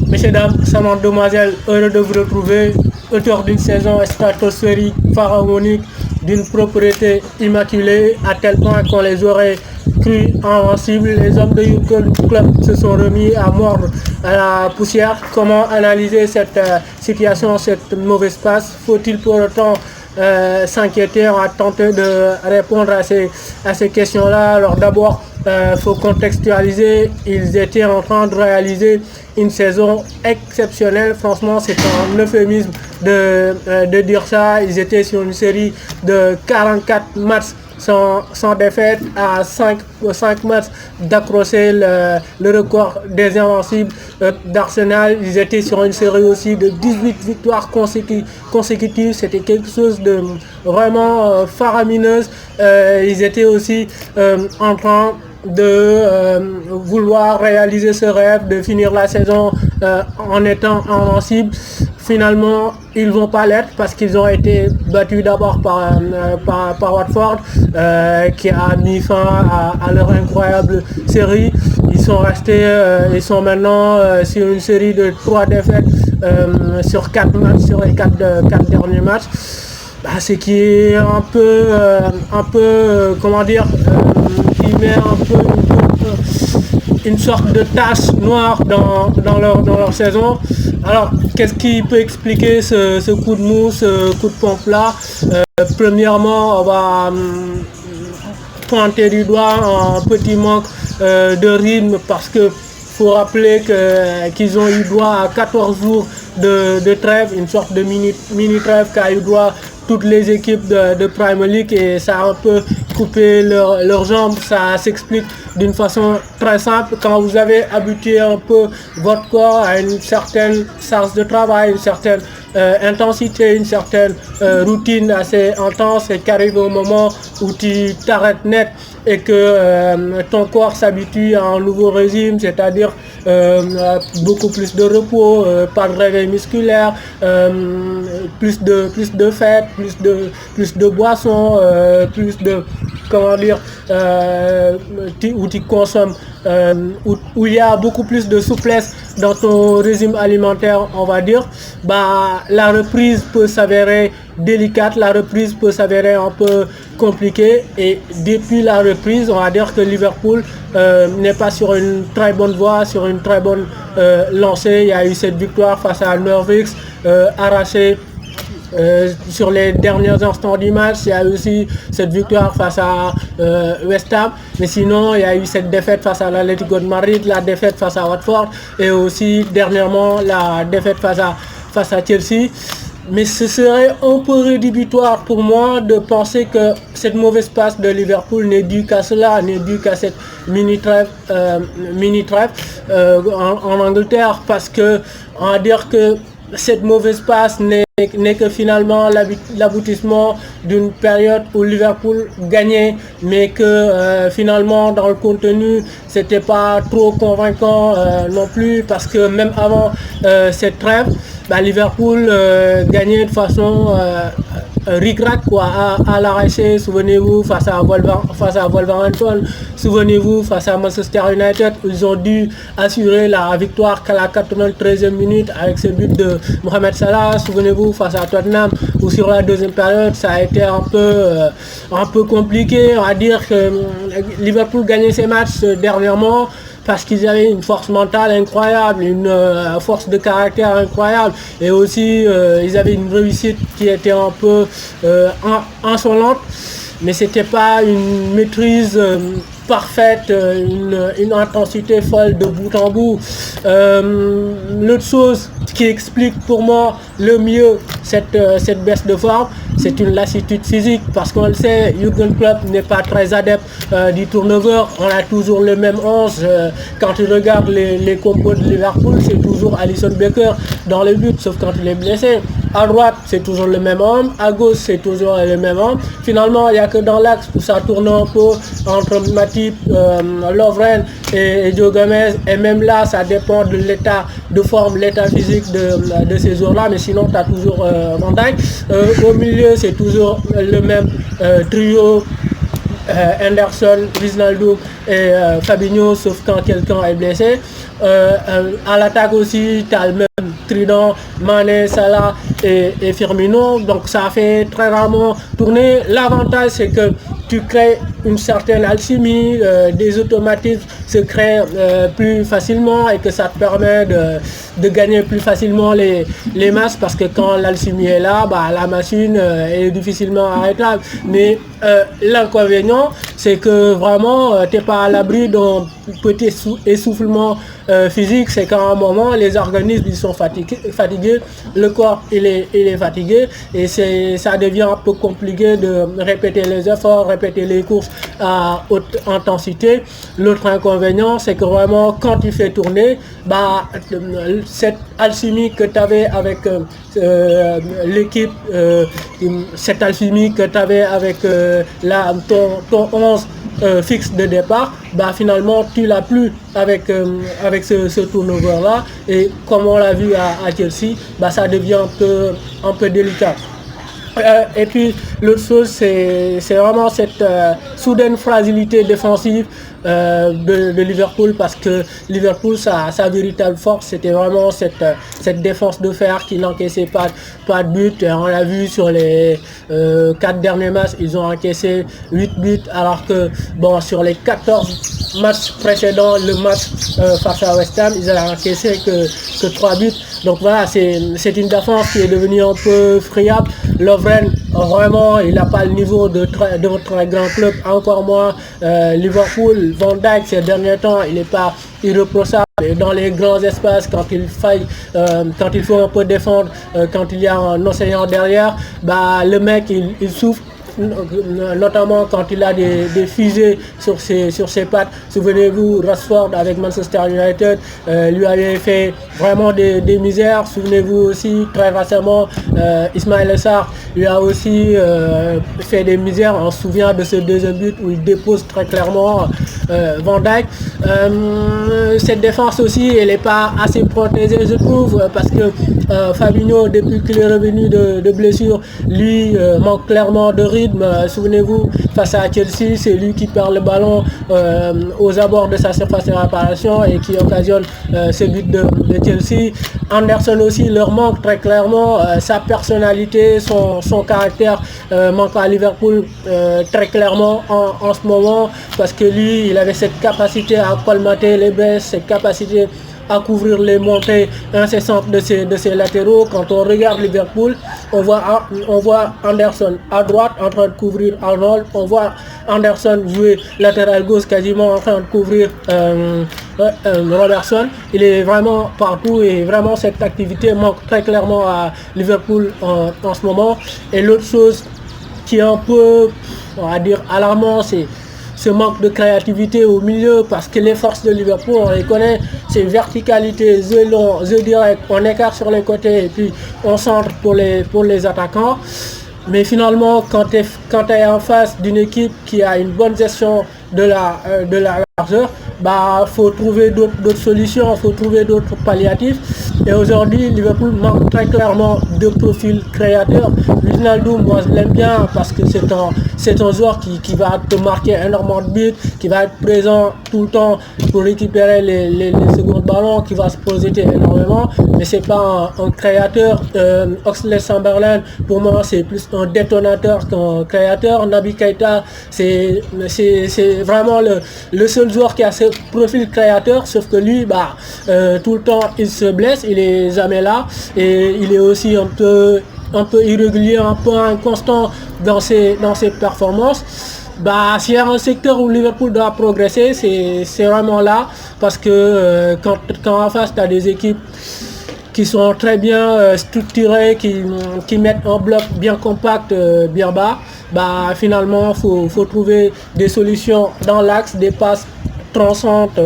Messieurs, dames, salon demoiselles, heureux de vous retrouver, auteur d'une saison stratosphérique, pharaonique, d'une propriété immaculée, à tel point qu'on les aurait cru invincibles. Les hommes de Jürgen Klopp se sont remis à mordre à la poussière. Comment analyser cette situation, cette mauvaise passe? Faut-il pour autant s'inquiéter? On va tenter de répondre à ces questions-là. Alors d'abord, faut contextualiser. Ils étaient en train de réaliser une saison exceptionnelle. Franchement, c'est un euphémisme de dire ça. Ils étaient sur une série de 44 matchs sans défaite, à 5 matchs d'accrocher le record des invincibles d'Arsenal. Ils étaient sur une série aussi de 18 victoires consécutives. C'était quelque chose de vraiment faramineuse. Ils étaient aussi en train de vouloir réaliser ce rêve, de finir la saison en étant invincible. Finalement, ils vont pas l'être parce qu'ils ont été battus d'abord par Watford, qui a mis fin à leur incroyable série. Ils sont restés, ils sont maintenant sur une série de 3 défaites sur 4 matchs, sur les 4 derniers matchs. Ce qui est un peu comment dire, qui met un peu une sorte de tache noire dans leur saison. Alors, qu'est-ce qui peut expliquer ce coup de mou, ce coup de pompe là? Premièrement, on va pointer du doigt un petit manque de rythme, parce que faut rappeler qu'ils ont eu droit à 14 jours de trêve, une sorte de mini trêve qu'a eu droit toutes les équipes de Premier League, et ça a un peu coupé leurs jambes. Ça s'explique d'une façon très simple. Quand vous avez habitué un peu votre corps à une certaine charge de travail, une certaine intensité, une certaine routine assez intense, et qu'arrive au moment où tu t'arrêtes net et que ton corps s'habitue à un nouveau régime, c'est-à-dire beaucoup plus de repos, pas de réveil musculaire, plus de fêtes, plus de boissons, plus de, comment dire, où tu consommes, où il y a beaucoup plus de souplesse dans ton régime alimentaire, on va dire. La reprise peut s'avérer délicate, la reprise peut s'avérer un peu compliquée, et depuis la reprise, on va dire que Liverpool n'est pas sur une très bonne voie, sur une très bonne lancée. Il y a eu cette victoire face à Norwich, arrachée sur les derniers instants du match. Il y a eu aussi cette victoire face à West Ham, mais sinon il y a eu cette défaite face à l'Atlético de Madrid, la défaite face à Watford, et aussi dernièrement la défaite face à Chelsea. Mais ce serait un peu rédhibitoire pour moi de penser que cette mauvaise passe de Liverpool n'est due qu'à cela, n'est due qu'à cette mini trêve en Angleterre, parce que on va dire que cette mauvaise passe n'est que finalement l'aboutissement d'une période où Liverpool gagnait, mais que finalement dans le contenu c'était pas trop convaincant non plus, parce que même avant cette trêve, Liverpool gagnait de façon ric-rac, quoi, à l'arraché. Souvenez-vous, face à Wolverhampton, souvenez-vous, face à Manchester United, ils ont dû assurer la victoire qu'à la 93e minute avec ce but de Mohamed Salah. Souvenez-vous, face à Tottenham, où sur la deuxième période ça a été un peu compliqué. On va dire que Liverpool gagnait ses matchs dernièrement parce qu'ils avaient une force mentale incroyable, une force de caractère incroyable, et aussi ils avaient une réussite qui était un peu insolente, mais c'était pas une maîtrise parfaite, une intensité folle de bout en bout. L'autre chose qui explique pour moi le mieux cette baisse de forme, c'est une lassitude physique, parce qu'on le sait, Jürgen Klopp n'est pas très adepte du turnover. On a toujours le même 11. Quand tu regardes les compos de Liverpool, c'est toujours Alisson Becker dans le but, sauf quand il est blessé. À droite, c'est toujours le même homme. À gauche, c'est toujours le même homme. Finalement, il n'y a que dans l'axe où ça tourne un peu entre Matip, Lovren et Joe Gomez. Et même là, ça dépend de l'état de forme, l'état physique de ces jours-là. Mais sinon, tu as toujours Van Dijk. Au milieu, c'est toujours le même trio Henderson, Wijnaldum et Fabinho, sauf quand quelqu'un est blessé. À l'attaque aussi, tu as le même trident, Mané, Salah et Firmino. Donc ça fait très rarement tourner. L'avantage, c'est que tu crées une certaine alchimie, des automatismes se créent plus facilement et que ça te permet de gagner plus facilement les matchs, parce que quand l'alchimie est là, bah, la machine est difficilement arrêtable. Mais l'inconvénient, c'est que vraiment, tu n'es pas à l'abri d'un petit essoufflement physique. C'est qu'à un moment, les organismes ils sont fatigués, le corps il est fatigué, et ça devient un peu compliqué de répéter les efforts, répéter les courses à haute intensité. L'autre inconvénient, c'est que vraiment quand tu fais tourner, bah, cette alchimie que tu avais avec l'équipe, cette alchimie que tu avais avec ton 11 fixe de départ, bah finalement tu l'as plus avec ce turnover là, et comme on l'a vu à Chelsea, bah ça devient un peu délicat. Et puis l'autre chose, c'est vraiment cette soudaine fragilité défensive de Liverpool, parce que Liverpool, sa véritable force, c'était vraiment cette défense de fer qui n'encaissait pas de but. Et on l'a vu sur les 4 derniers matchs, ils ont encaissé 8 buts, alors que bon, sur les 14 matchs précédents, le match face à West Ham, ils n'ont encaissé que 3 buts. Donc voilà, c'est une défense qui est devenue un peu friable. Lovren, vraiment, il n'a pas le niveau de très grand club, encore moins Liverpool. Van Dijk, ces derniers temps, il n'est pas irréprochable. Et dans les grands espaces, quand il faut un peu défendre, quand il y a un océan derrière, bah, le mec, il souffre. Notamment quand il a des fusées sur ses pattes. Souvenez-vous, Rashford avec Manchester United lui avait fait vraiment des misères. Souvenez-vous aussi, très récemment, Ismaïla Sarr lui a aussi fait des misères. On se souvient de ce deuxième but où il dépose très clairement Van Dijk. Cette défense aussi, elle n'est pas assez protégée, je trouve, parce que Fabinho, depuis qu'il est revenu de blessure, lui manque clairement de rythme. Souvenez-vous, face à Chelsea, c'est lui qui perd le ballon aux abords de sa surface de réparation et qui occasionne ce but de Chelsea. Anderson aussi leur manque très clairement, sa personnalité, son caractère manque à Liverpool très clairement en ce moment, parce que lui, il avait cette capacité à colmater les baisses, cette capacité à couvrir les montées incessantes de ses latéraux. Quand on regarde Liverpool, on voit Anderson à droite en train de couvrir Arnold, on voit Anderson jouer latéral gauche quasiment en train de couvrir Robertson. Il est vraiment partout, et vraiment cette activité manque très clairement à Liverpool en ce moment. Et l'autre chose qui est un peu, on va dire, alarmant, c'est ce manque de créativité au milieu, parce que les forces de Liverpool, on les connaît, c'est verticalité, jeu long, jeu direct, on écarte sur les côtés et puis on centre pour les attaquants. Mais finalement, quand tu es en face d'une équipe qui a une bonne gestion de la largeur, bah faut trouver d'autres solutions, faut trouver d'autres palliatifs. Et aujourd'hui, Liverpool manque très clairement de profil créateur. Wijnaldum, moi je l'aime bien parce que c'est un joueur qui va te marquer énormément de buts, qui va être présent tout le temps pour récupérer les seconds ballons, qui va se projeter énormément, mais c'est pas un créateur. Oxlade-Chamberlain, pour moi, c'est plus un détonateur qu'un créateur. Naby Keita, c'est vraiment le seul joueur qui a ce profil créateur, sauf que lui, bah, tout le temps il se blesse, il est jamais là, et il est aussi un peu irrégulier, un peu inconstant dans ses performances. Bah, s'il y a un secteur où Liverpool doit progresser, c'est vraiment là, parce que quand en face tu as des équipes qui sont très bien structurées, qui mettent un bloc bien compact, bien bas, bah finalement faut trouver des solutions dans l'axe, des passes tranchantes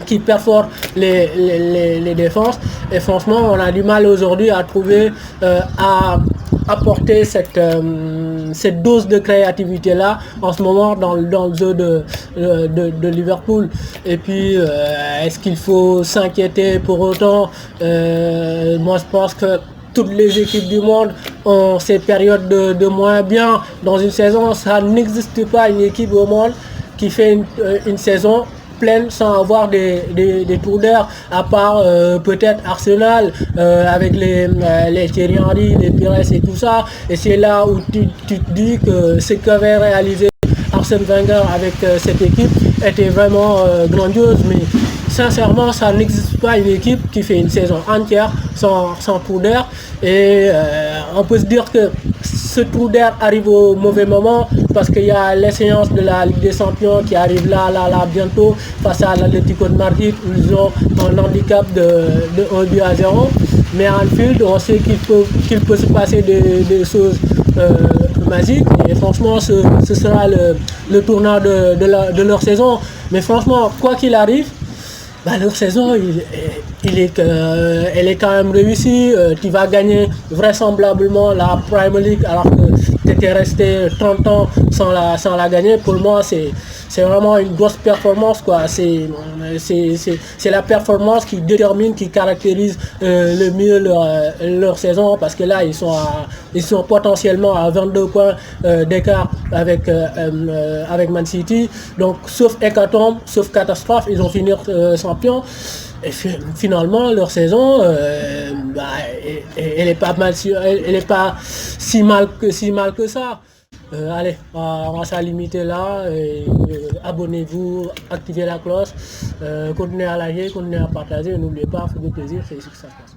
qui perforent les défenses. Et franchement, on a du mal aujourd'hui à trouver, à apporter cette dose de créativité là en ce moment dans le jeu de Liverpool. Et puis est-ce qu'il faut s'inquiéter pour autant? Moi je pense que toutes les équipes du monde ont ces périodes de moins bien. Dans une saison, ça n'existe pas une équipe au monde qui fait une saison pleine sans avoir des trous d'air, à part peut-être Arsenal avec les Thierry Henry, les Pires et tout ça. Et c'est là où tu te dis que ce qu'avait réalisé Arsène Wenger avec cette équipe était vraiment grandiose, mais sincèrement, ça n'existe pas une équipe qui fait une saison entière sans trou d'air. Et on peut se dire que ce trou d'air arrive au mauvais moment parce qu'il y a les séances de la Ligue des Champions qui arrivent là bientôt face à l'Atlético de Madrid où ils ont un handicap de 1 but à 0. Mais à Anfield, on sait qu'il peut se passer des choses magiques. Et franchement, ce sera le tournant de leur saison. Mais franchement, quoi qu'il arrive, bah, leur saison, elle est quand même réussie. Tu vas gagner vraisemblablement la Premier League alors que tu étais resté 30 ans sans la gagner. Pour moi, c'est vraiment une grosse performance, quoi. C'est la performance qui détermine, qui caractérise le mieux leur saison, parce que là, ils sont potentiellement à 22 points d'écart avec Man City. Donc, sauf hécatombe, sauf catastrophe, ils ont fini champions. Et finalement, leur saison, elle est pas si mal que ça. Allez, on va s'en limiter là. Abonnez-vous, activez la cloche, continuez à liker, continuez à partager. N'oubliez pas, faites du plaisir, c'est ici que ça se passe.